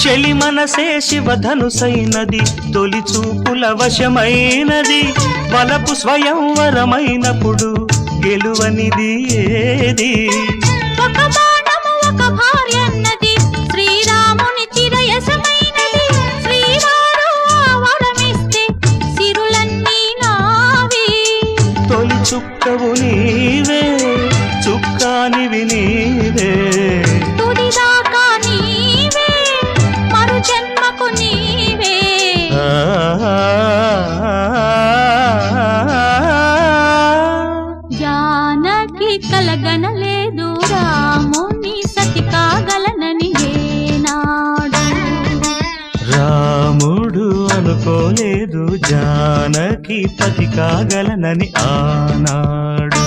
చెలి మనసే శివధనుసైనది, తొలి చూపుల వశమైనది, వలపు స్వయంవరమైనప్పుడు గెలువనిది ఏది? ఒక బాణము ఒక భార్యన్నది, శ్రీరాముని చిరయసమైనది, శ్రీవారు వరమిస్తే సిరులన్నీ నావి. తొలి చుక్కవు నీవే, చుక్కానివి నీవే, తుదిదాకా నీవే, మరు జన్మకు నీవే. జానకి కలగనలేదు రాముని సతి కాగలనని ఏనాడు. రాముడు అనుకోలేదు జానకి పతి కాగలనని ఆనాడు.